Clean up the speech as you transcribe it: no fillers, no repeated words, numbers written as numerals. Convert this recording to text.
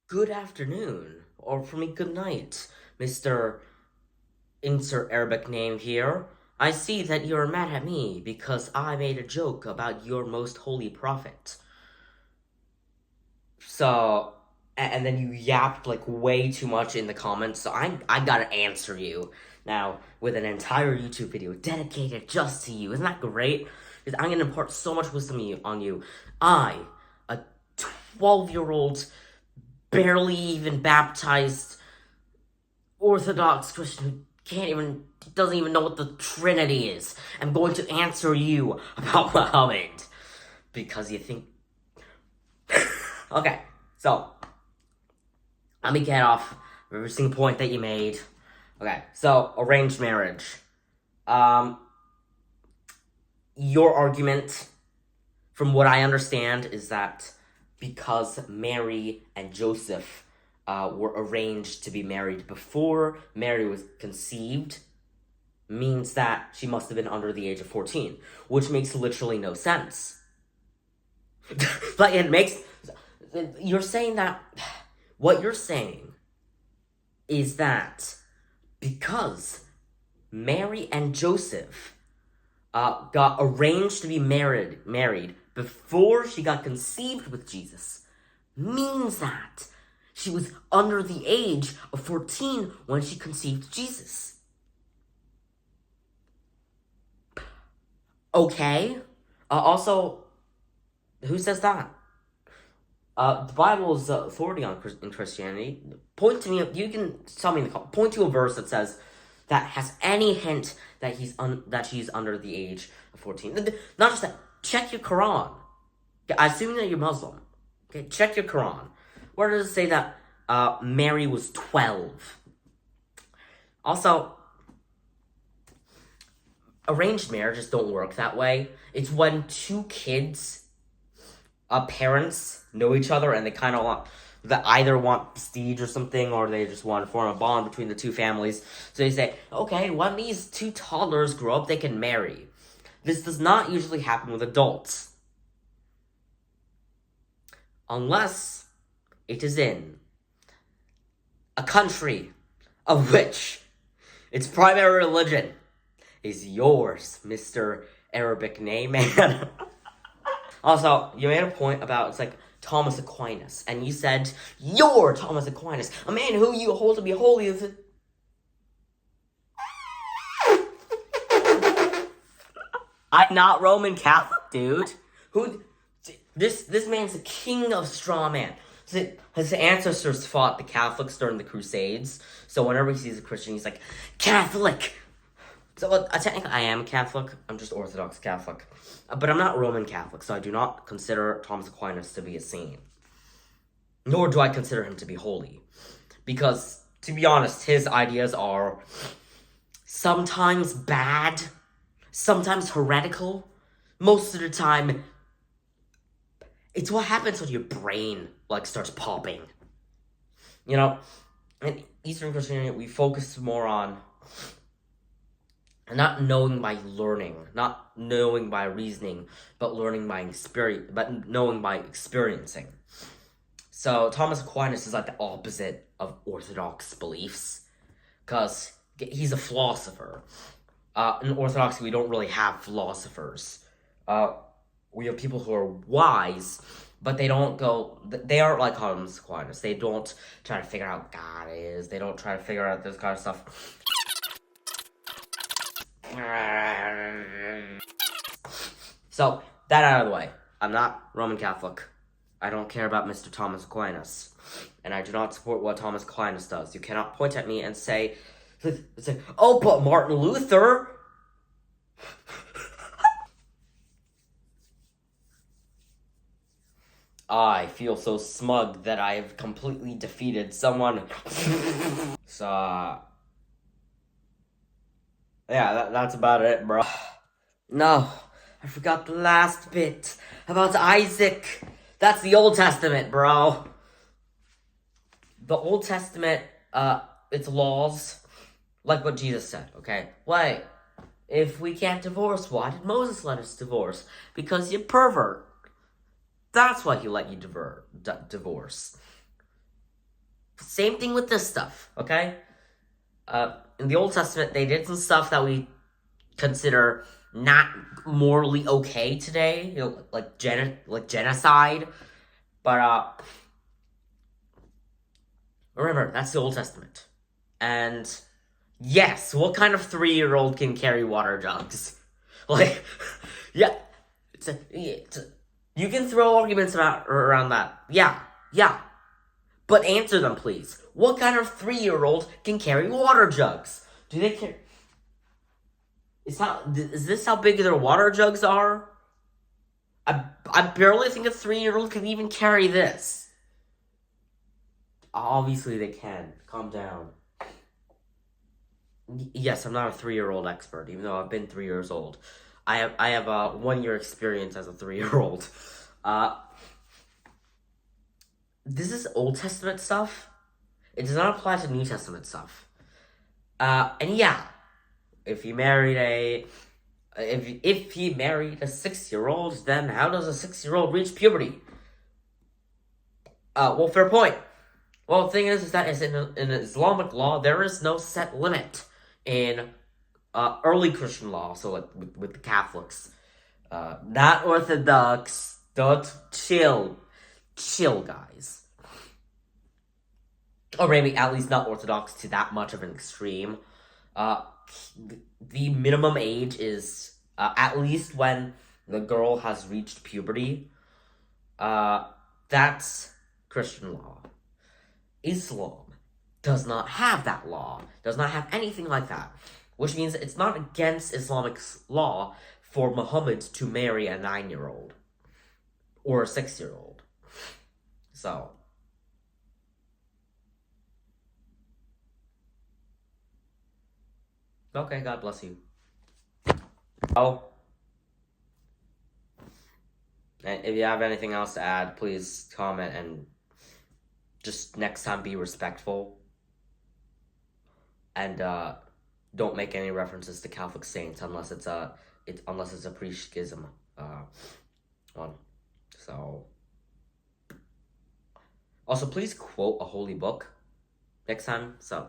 Good afternoon, or for me, good night, Mr. Insert Arabic name here. I see that you're mad at me because I made a joke about your most holy prophet. So, and then you yapped like way too much in the comments, so I gotta answer you now with an entire YouTube video dedicated just to you. Isn't that great? Because I'm gonna impart so much wisdom on you. I, a 12-year-old barely even baptized Orthodox Christian who doesn't even know what the Trinity is. I'm going to answer you about Muhammad. Because you think. Okay, so let me get off every single point that you made. Okay, so arranged marriage. Your argument, from what I understand, is that because Mary and Joseph were arranged to be married before Mary was conceived, means that she must have been under the age of 14, which makes literally no sense. Like, it makes... You're saying that... What you're saying is that because Mary and Joseph got arranged to be married before she got conceived with Jesus, means that she was under the age of 14 when she conceived Jesus. Okay. Also, who says that? The Bible's authority in Christianity. Point to me. You can tell me in the comment. Point to a verse that says that has any hint that that she's under the age of 14. Not just that. Check your Quran. I assume that you're Muslim. Okay, check your Quran. Where does it say that Mary was 12? Also, arranged marriages don't work that way. It's when two kids, parents, know each other and they kind of either want prestige or something, or they just want to form a bond between the two families. So they say, okay, when these two toddlers grow up, they can marry. This does not usually happen with adults. Unless it is in a country of which its primary religion is yours, Mr. Arabic name man. Also, you made a point about, it's like, Thomas Aquinas, and you said, you're Thomas Aquinas, a man who you hold to be holy. I'm not Roman Catholic, dude. This man's a king of straw man. His ancestors fought the Catholics during the Crusades, so whenever he sees a Christian, he's like, Catholic! So, technically, I am Catholic. I'm just Orthodox Catholic. But I'm not Roman Catholic, so I do not consider Thomas Aquinas to be a saint. Nor do I consider him to be holy. Because, to be honest, his ideas are sometimes bad, sometimes heretical. Most of the time, it's what happens when your brain, starts popping. You know, in Eastern Christianity, we focus more on not knowing by learning, not knowing by reasoning, but learning by experience, but knowing by experiencing. So Thomas Aquinas is like the opposite of orthodox beliefs, because he's a philosopher. In Orthodoxy, we don't really have philosophers. We have people who are wise, but they aren't like Thomas Aquinas. They don't try to figure out what God is. They don't try to figure out this kind of stuff. So, that out of the way. I'm not Roman Catholic. I don't care about Mr. Thomas Aquinas. And I do not support what Thomas Aquinas does. You cannot point at me and say, oh, but Martin Luther... I feel so smug that I have completely defeated someone. So... yeah, that's about it, bro. No, I forgot the last bit about Isaac. That's the Old Testament, bro. The Old Testament, it's laws, like what Jesus said, okay? Wait, if we can't divorce, why did Moses let us divorce? Because you pervert. That's why he let you divorce. Same thing with this stuff, okay? In the Old Testament, they did some stuff that we consider not morally okay today, like genocide. But remember, that's the Old Testament. And yes, what kind of 3-year-old can carry water jugs? Like, yeah, you can throw arguments around that. Yeah. But answer them, please. What kind of 3-year-old can carry water jugs? Do they carry? Is this how big their water jugs are? I barely think a 3-year-old can even carry this. Obviously they can. Calm down. Yes, I'm not a 3-year-old expert, even though I've been 3 years old. I have a 1-year experience as a 3-year-old. This is Old Testament stuff. It does not apply to New Testament stuff. And yeah, if he married a 6-year-old, then how does a 6-year-old reach puberty? Well, fair point. Well, the thing is that in Islamic law, there is no set limit in early Christian law, so like with the Catholics. Not Orthodox. Don't chill, guys. Or maybe at least not Orthodox to that much of an extreme. The minimum age is at least when the girl has reached puberty. That's Christian law. Islam does not have that law, does not have anything like that, which means it's not against Islamic law for Muhammad to marry a 9-year-old or a 6-year-old. So, okay, God bless you. Oh, and if you have anything else to add, please comment, and just next time be respectful. And don't make any references to Catholic saints unless it's a pre-schism one. So, also please quote a holy book next time. So.